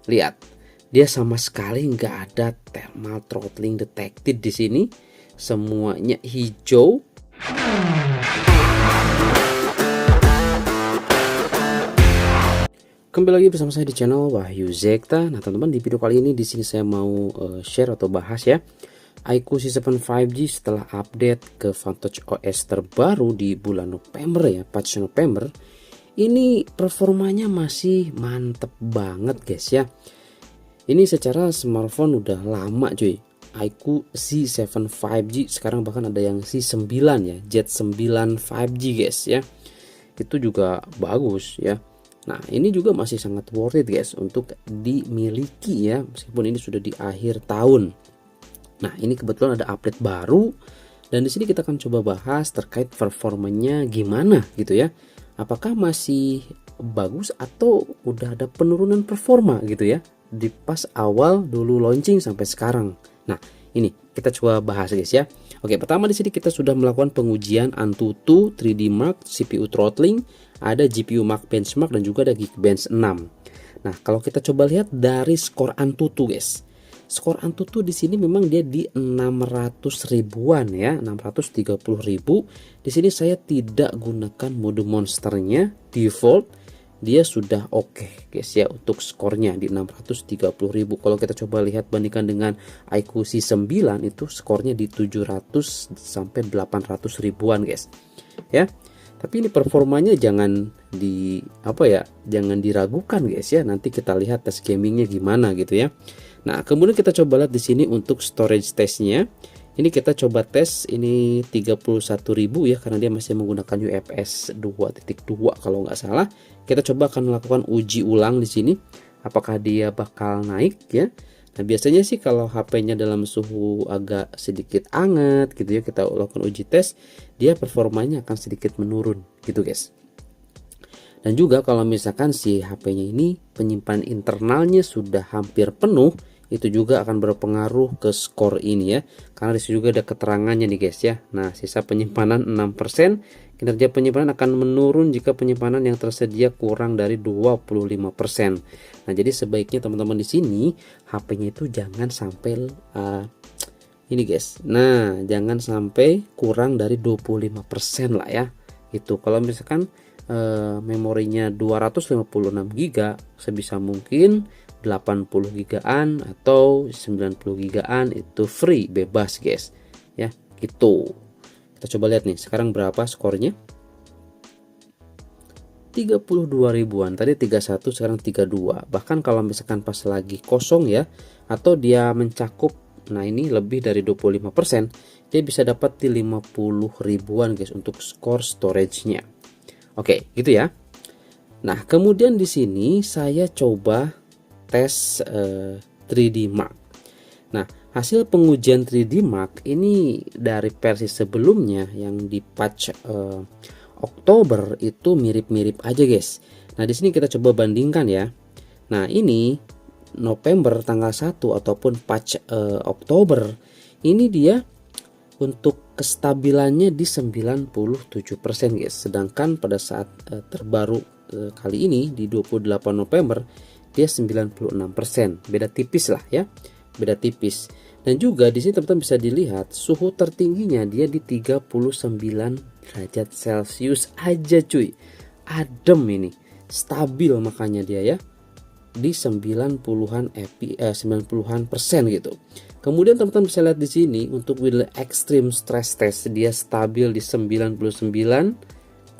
Lihat, dia sama sekali nggak ada thermal throttling detected di sini. Semuanya hijau. Kembali lagi bersama saya di channel Wahyu Zekta. Nah, teman-teman, di video kali ini di sini saya mau share atau bahas ya iQOO C7 5G setelah update ke Vantage OS terbaru di bulan November ya, patch November. Ini performanya masih mantep banget guys ya. Ini secara smartphone udah lama cuy. iQOO C7 5G, sekarang bahkan ada yang C9 ya, Z9 5G guys ya. Itu juga bagus ya. Nah, ini juga masih sangat worth it guys untuk dimiliki ya, meskipun ini sudah di akhir tahun. Nah, ini kebetulan ada update baru dan di sini kita akan coba bahas terkait performanya gimana gitu ya. Apakah masih bagus atau udah ada penurunan performa gitu ya di pas awal dulu launching sampai sekarang. Nah, ini kita coba bahas guys ya. Oke, pertama di sini kita sudah melakukan pengujian Antutu 3D Mark CPU throttling, ada GPU Mark benchmark dan juga ada Geekbench 6. Nah, kalau kita coba lihat dari skor Antutu guys. Skor Antutu di sini memang dia di 600 ribuan ya, 630 ribu. Di sini saya tidak gunakan mode monsternya, default dia sudah oke guys ya untuk skornya di 630 ribu. Kalau kita coba lihat bandingkan dengan iQOO C9 itu skornya di 700 sampai 800 ribuan guys ya. Tapi ini performanya jangan jangan diragukan guys ya. Nanti kita lihat tes gamingnya gimana gitu ya. Nah, kemudian kita coba lihat di sini untuk storage testnya. Ini kita coba tes ini 31.000 ya, karena dia masih menggunakan UFS 2.2 kalau nggak salah. Kita coba akan melakukan uji ulang di sini. Apakah dia bakal naik ya? Nah, biasanya sih kalau HP-nya dalam suhu agak sedikit hangat gitu ya, kita lakukan uji tes, dia performanya akan sedikit menurun gitu guys. Dan juga kalau misalkan si HP-nya ini penyimpanan internalnya sudah hampir penuh, itu juga akan berpengaruh ke skor ini ya, karena disitu juga ada keterangannya nih guys ya. Nah, sisa penyimpanan 6%, kinerja penyimpanan akan menurun jika penyimpanan yang tersedia kurang dari 25%. Nah, jadi sebaiknya teman-teman di sini HP-nya itu jangan sampai ini guys. Nah, jangan sampai kurang dari 25% lah ya. Itu kalau misalkan memorinya 256 GB, sebisa mungkin 80 gigaan atau 90 gigaan itu free, bebas guys ya gitu. Kita coba lihat nih sekarang berapa skornya. 32 ribuan, tadi 31, sekarang 32. Bahkan kalau misalkan pas lagi kosong ya, atau dia mencakup, nah ini lebih dari 25%, dia bisa dapat di 50 ribuan guys untuk skor storage-nya. Oke, gitu ya. Nah, kemudian di sini saya coba tes 3D Mark. Nah, hasil pengujian 3D Mark ini dari versi sebelumnya yang di patch Oktober itu mirip-mirip aja guys. Nah, di sini kita coba bandingkan ya. Nah, ini November tanggal 1 ataupun patch Oktober, ini dia untuk kestabilannya di 97% guys. Sedangkan pada saat terbaru kali ini di 28 November dia 96%. Beda tipis lah ya. Beda tipis. Dan juga di sini teman-teman bisa dilihat suhu tertingginya dia di 39 derajat Celcius aja cuy. Adem ini. Stabil makanya dia ya. Di 90-an persen gitu. Kemudian teman-teman bisa lihat di sini untuk with extreme stress test dia stabil di 99,4%.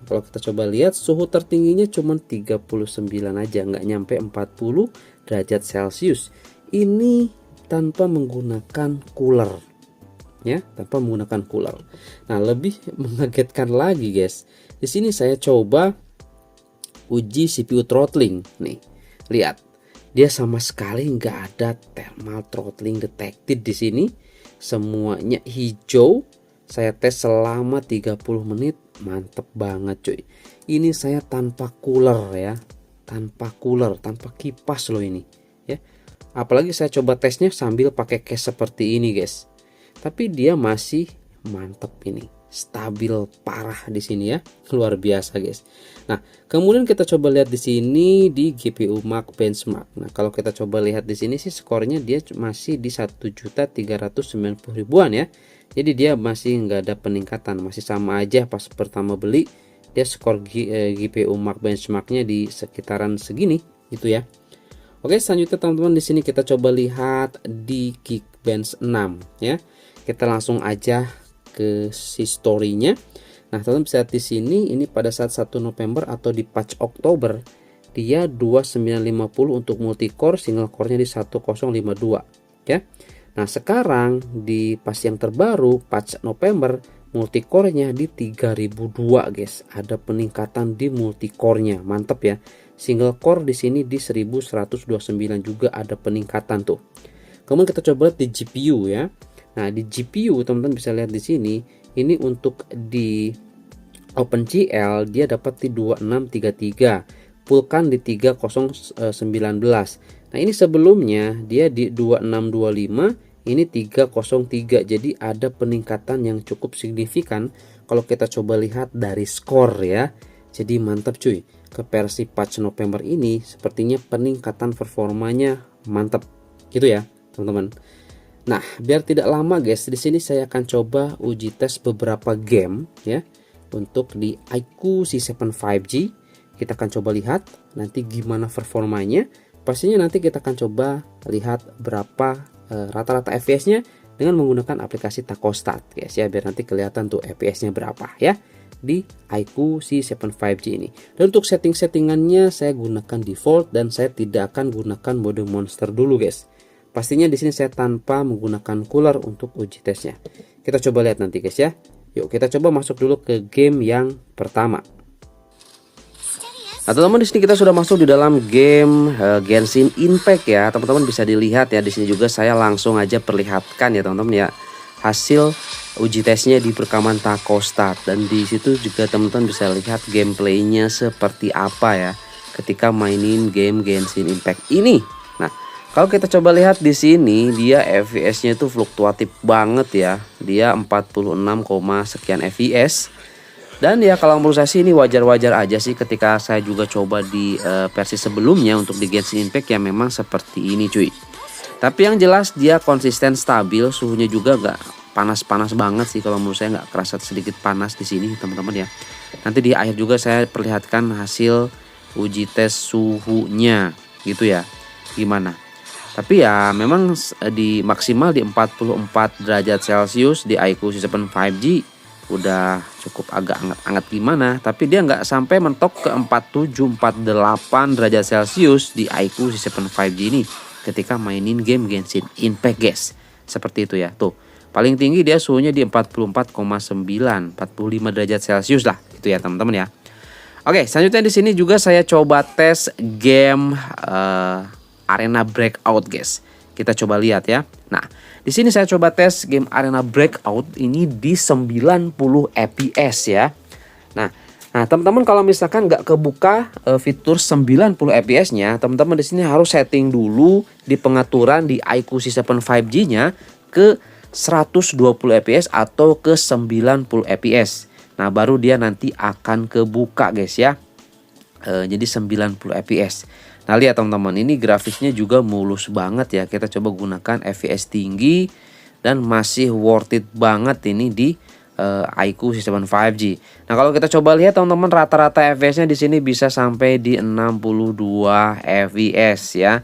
Kalau kita coba lihat suhu tertingginya cuma 39 aja, nggak nyampe 40 derajat Celcius. Ini tanpa menggunakan cooler ya, tanpa menggunakan cooler. Nah, lebih mengagetkan lagi guys. Di sini saya coba uji CPU throttling nih. Lihat, dia sama sekali nggak ada thermal throttling detected di sini. Semuanya hijau. Saya tes selama 30 menit, mantep banget cuy. Ini saya tanpa cooler ya, tanpa cooler, tanpa kipas loh ini ya. Apalagi saya coba tesnya sambil pakai case seperti ini guys. Tapi dia masih mantep ini, stabil parah di sini ya, luar biasa guys. Nah, kemudian kita coba lihat di sini di GPU Mark benchmark. Nah, kalau kita coba lihat di sini sih skornya dia masih di 1.390.000-an ya. Jadi dia masih nggak ada peningkatan, masih sama aja pas pertama beli. Dia skor GPU Mark benchmarknya di sekitaran segini gitu ya. Oke, selanjutnya teman-teman di sini kita coba lihat di Geekbench 6 ya. Kita langsung aja ke si story-nya. Nah, teman-teman bisa lihat di sini ini pada saat 1 November atau di patch Oktober dia 2950 untuk multi-core, single core-nya di 1052 ya. Nah, sekarang di patch yang terbaru patch November multi-core-nya di 3002 guys. Ada peningkatan di multi-core-nya. Mantap ya. Single core di sini di 1129 juga ada peningkatan tuh. Kemudian kita coba lihat di GPU ya. Nah, di GPU teman-teman bisa lihat di sini, ini untuk di OpenGL dia dapat di 2633, Vulkan di 3019. Nah, ini sebelumnya dia di 2625, ini 303. Jadi ada peningkatan yang cukup signifikan kalau kita coba lihat dari skor ya. Jadi mantap cuy. Ke versi patch November ini sepertinya peningkatan performanya mantap gitu ya, teman-teman. Nah, biar tidak lama guys, di sini saya akan coba uji tes beberapa game ya untuk di iQOO C7 5G. Kita akan coba lihat nanti gimana performanya. Pastinya nanti kita akan coba lihat berapa rata-rata FPS-nya dengan menggunakan aplikasi Tacostat guys ya, biar nanti kelihatan tuh FPS-nya berapa ya di iQOO C7 5G ini. Dan untuk setting-settingannya saya gunakan default dan saya tidak akan gunakan mode monster dulu guys. Pastinya di sini saya tanpa menggunakan cooler untuk uji tesnya. Kita coba lihat nanti guys ya. Yuk kita coba masuk dulu ke game yang pertama. Nah, teman-teman di sini kita sudah masuk di dalam game Genshin Impact ya. Teman-teman bisa dilihat ya, di sini juga saya langsung aja perlihatkan ya teman-teman ya hasil uji tesnya di perekaman Tacostat, dan di situ juga teman-teman bisa lihat gameplaynya seperti apa ya ketika mainin game Genshin Impact ini. Nah, kalau kita coba lihat di sini dia FPS-nya itu fluktuatif banget ya. Dia 46, sekian FPS. Dan ya kalau menurut saya sih ini wajar-wajar aja sih, ketika saya juga coba di versi sebelumnya untuk di Genshin Impact ya memang seperti ini cuy. Tapi yang jelas dia konsisten stabil, suhunya juga gak panas-panas banget sih, kalau menurut saya nggak kerasa sedikit panas di sini teman-teman ya. Nanti di akhir juga saya perlihatkan hasil uji tes suhunya gitu ya gimana. Tapi ya memang di maksimal di 44 derajat Celcius di iQOO C7 5G udah cukup agak anget-anget gimana, tapi dia nggak sampai mentok ke 47-48 derajat Celcius di iQOO C7 5G ini ketika mainin game Genshin Impact guys. Seperti itu ya. Tuh, paling tinggi dia suhunya di 44,9, 45 derajat Celcius lah itu ya teman-teman ya. Oke, selanjutnya di sini juga saya coba tes game Arena Breakout guys. Kita coba lihat ya. Nah, di sini saya coba tes game Arena Breakout ini di 90 fps ya. Nah, teman-teman kalau misalkan nggak kebuka fitur 90 fps-nya, teman-teman di sini harus setting dulu di pengaturan di iQOO C7 5G-nya ke 120 fps atau ke 90 fps. Nah, baru dia nanti akan kebuka guys ya. Jadi 90 fps. Nah, lihat teman-teman, ini grafisnya juga mulus banget ya. Kita coba gunakan FPS tinggi dan masih worth it banget ini di iQOO C7 5G. Nah, kalau kita coba lihat teman-teman, rata-rata FPS-nya di sini bisa sampai di 62 fps ya.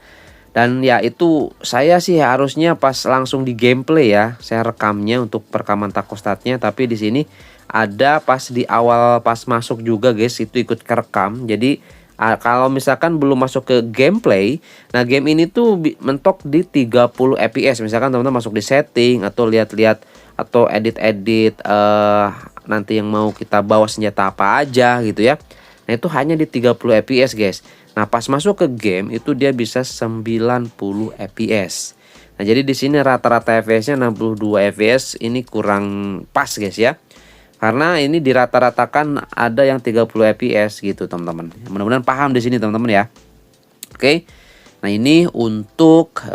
Dan ya itu saya sih harusnya pas langsung di gameplay ya, saya rekamnya untuk perekaman Tacostatnya, tapi di sini ada pas di awal pas masuk juga guys itu ikut kerekam. Jadi kalau misalkan belum masuk ke gameplay, nah game ini tuh mentok di 30 fps. Misalkan teman-teman masuk di setting atau lihat-lihat atau edit-edit nanti yang mau kita bawa senjata apa aja gitu ya. Nah, itu hanya di 30 fps guys. Nah, pas masuk ke game itu dia bisa 90 fps. Nah, jadi di sini rata-rata fps-nya 62 fps, ini kurang pas guys ya. Karena ini dirata-ratakan ada yang 30 fps gitu teman-teman. Mudah-mudahan paham di sini teman-teman ya. Oke. Nah, ini untuk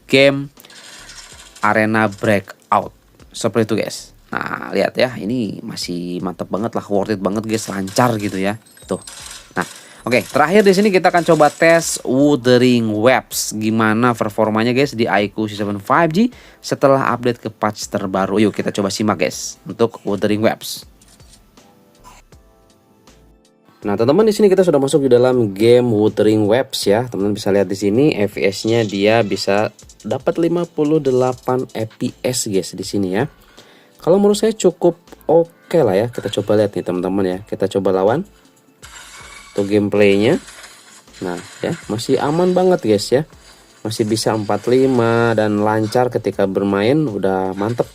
game Arena Breakout. Seperti itu guys. Nah, lihat ya, ini masih mantap banget lah, worth it banget guys, lancar gitu ya. Tuh. Nah, oke, terakhir di sini kita akan coba tes Wuthering Waves. Gimana performanya guys di iQOO C7 5G setelah update ke patch terbaru. Yuk kita coba simak guys untuk Wuthering Waves. Nah, teman-teman, di sini kita sudah masuk di dalam game Wuthering Waves ya. Teman-teman bisa lihat di sini FPS-nya dia bisa dapat 58 FPS guys di sini ya. Kalau menurut saya cukup oke lah ya. Kita coba lihat nih teman-teman ya. Kita coba lawan. Tuh gameplaynya. Nah, ya masih aman banget guys ya. Masih bisa 45 dan lancar ketika bermain, udah mantep.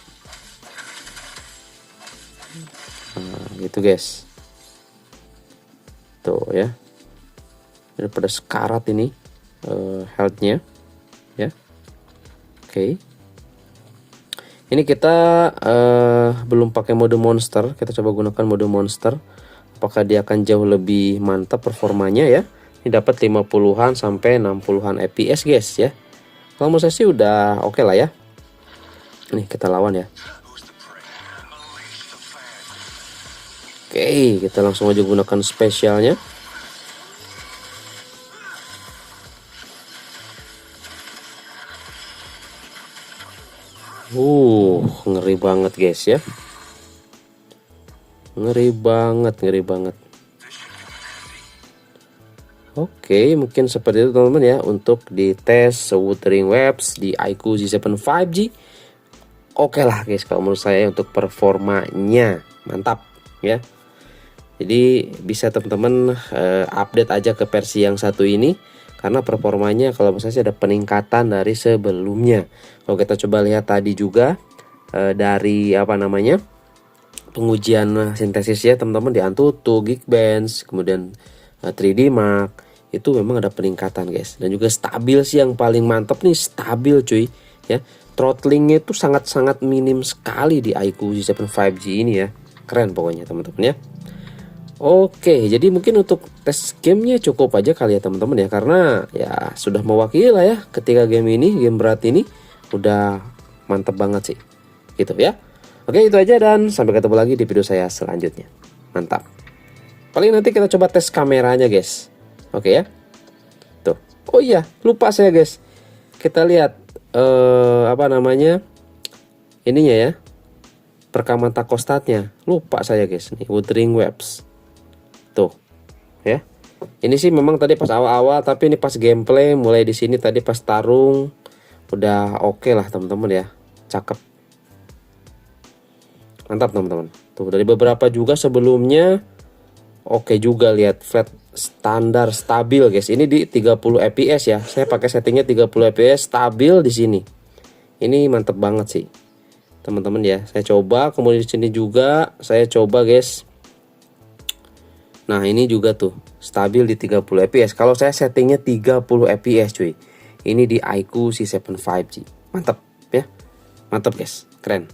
Nah, gitu guys. Tuh ya, daripada sekarat ini healthnya ya. Oke, ini kita belum pakai mode monster. Kita coba gunakan mode monster. Apakah dia akan jauh lebih mantap performanya ya. Ini dapat 50-an sampai 60-an FPS guys ya. Kalau menurut saya sih udah oke lah ya. Nih kita lawan ya. Oke, kita langsung aja gunakan spesialnya. Ngeri banget guys ya. Ngeri banget, ngeri banget. Oke, mungkin seperti itu teman-teman ya untuk di tes Wuthering Waves di iQOO Z7 5G. Oke lah guys, kalau menurut saya untuk performanya mantap ya. Jadi bisa teman-teman update aja ke versi yang satu ini, karena performanya kalau menurut saya ada peningkatan dari sebelumnya. Kalau kita coba lihat tadi juga dari apa namanya pengujian sintesis ya teman-teman di Antutu, Geekbench, kemudian 3D Mark, itu memang ada peningkatan guys. Dan juga stabil sih yang paling mantap nih, stabil cuy ya. Throttlingnya itu sangat-sangat minim sekali di iQOO Z7 5G ini ya. Keren pokoknya teman-teman ya. Oke, jadi mungkin untuk tes gamenya cukup aja kali ya teman-teman ya, karena ya sudah mewakili lah ya ketika game ini, game berat ini udah mantep banget sih gitu ya. Oke, itu aja dan sampai ketemu lagi di video saya selanjutnya. Mantap. Paling nanti kita coba tes kameranya guys. Oke ya. Tuh. Oh iya, lupa saya guys. Kita lihat apa namanya ininya ya, perekaman takostatnya. Lupa saya guys nih, Wuthering Waves. Tuh ya. Ini sih memang tadi pas awal-awal, tapi ini pas gameplay mulai di sini tadi pas tarung udah oke lah teman-teman ya. Cakep. Mantap teman-teman. Tuh dari beberapa juga sebelumnya oke juga, lihat flat standar stabil guys. Ini di 30 fps ya. Saya pakai settingnya 30 fps stabil di sini. Ini mantep banget sih teman-teman ya. Saya coba, kemudian di sini juga saya coba guys. Nah, ini juga tuh stabil di 30 fps. Kalau saya settingnya 30 fps cuy. Ini di iQOO C7 5G. Mantap ya. Mantap guys. Keren.